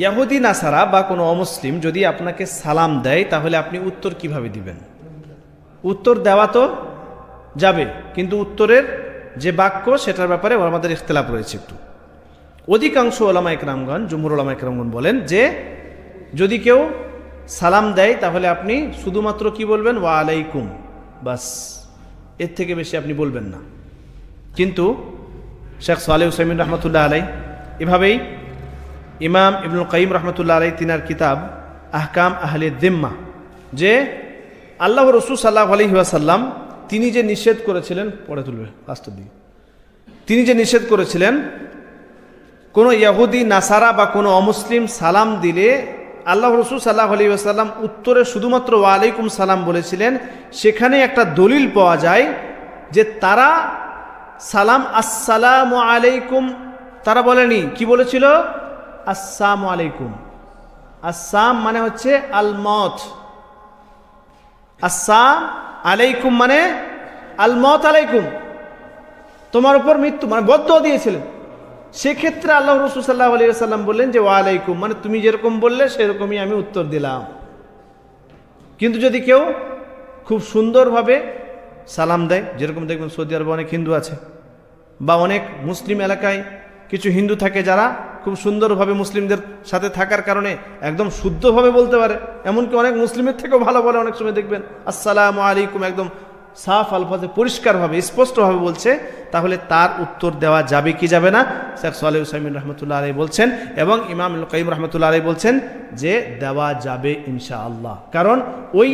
ইয়াহুদি নাসারা বা কোনো অমুসলিম যদি আপনাকে সালাম দেয় তাহলে আপনি উত্তর কিভাবে দিবেন? উত্তর দেওয়া তো যাবে, কিন্তু উত্তরের যে বাক্য সেটার ব্যাপারে আমাদের ইখতিলাফ রয়েছে একটু। অধিকাংশ ওলামা ইকরামগণ, জুমহুর ওলামা ইকরামগণ বলেন যে যদি কেউ সালাম দেয় তাহলে আপনি শুধুমাত্র কি বলবেন? ওয়া আলাইকুম, বাস, এর থেকে বেশি আপনি বলবেন না। কিন্তু শেখ সালেহ উসাইমিন রহমতুল্লাহ আলাই, এভাবেই ইমাম ইবনুল কাইয়িম রহমতুল্লাহ আলাই তিনার কিতাব আহকাম আহলে যিম্মাহ, যে আল্লাহ রসূল সাল্লাল্লাহু আলাইহি ওয়াসাল্লাম তিনি যে নিষেধ করেছিলেন, পড়ে তুলবে লাস্টের দিকে, তিনি যে নিষেধ করেছিলেন কোনো ইহুদি নাসারা বা কোনো অমুসলিম সালাম দিলে আল্লাহ রসূল সাল্লাল্লাহু আলাইহি ওয়াসাল্লাম উত্তরে শুধুমাত্র ওয়া আলাইকুম সালাম বলেছিলেন। সেখানে একটা দলিল পাওয়া যায় যে তারা সালাম আসসালামু আলাইকুম তারা বলেনি, কি বলেছিল? আসসালামু আলাইকুম। আসসাম মানে হচ্ছে আল মত, আসসালাম আলাইকুম মানে আল মত আলাইকুম, তোমার উপর মৃত্যু, মানে বদদুয়া দিয়েছিলেন। সেক্ষেত্রে আল্লাহ রাসূল সাল্লাল্লাহু আলাইহি ওয়াসাল্লাম বললেন যে ওয়া আলাইকুম, মানে তুমি যেরকম বললে সেরকমই আমি উত্তর দিলাম। কিন্তু যদি কেউ খুব সুন্দরভাবে সালাম দেয়, যেরকম দেখবেন সৌদি আরবে অনেক হিন্দু আছে বা অনেক মুসলিম এলাকায় কিছু হিন্দু থাকে যারা খুব সুন্দরভাবে মুসলিমদের সাথে থাকার কারণে একদম শুদ্ধভাবে বলতে পারে, এমনকি অনেক মুসলিমের থেকেও ভালো বলে, অনেক সময় দেখবেন আসসালামু আলাইকুম একদম সাফ আলফাজে পরিষ্কারভাবে স্পষ্টভাবে বলছে, তাহলে তার উত্তর দেওয়া যাবে কি যাবে না? শেখ সালেহ উসাইমিন রহমতুল্লাহ আলাইহি বলছেন এবং ইমাম ইবনুল কাইয়িম রহমতুল্লাহ আলাইহি বলছেন যে দেওয়া যাবে ইনশাআল্লাহ। কারণ ওই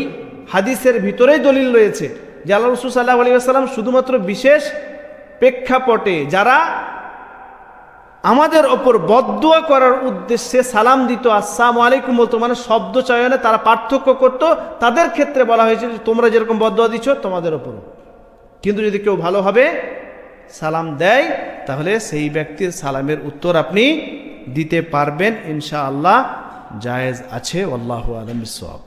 হাদিসের ভিতরেই দলিল রয়েছে যে আল্লাহ রাসূল সাল্লাল্লাহু আলাইহি ওয়াসাল্লাম শুধুমাত্র বিশেষ প্রেক্ষাপটে যারা আমাদের ওপর বদদুয়া করার উদ্দেশ্যে সালাম দিত, আসসালামু আলাইকুম বলতো, মানে শব্দ চয়নে তারা পার্থক্য করত, তাদের ক্ষেত্রে বলা হয়েছে যে তোমরা যেরকম বদদুয়া দিচ্ছ তোমাদের ওপরও। কিন্তু যদি কেউ ভালোভাবে সালাম দেয় তাহলে সেই ব্যক্তির সালামের উত্তর আপনি দিতে পারবেন ইনশাআল্লাহ, জায়েজ আছে। আল্লাহু আ'লাম বিসওয়াব।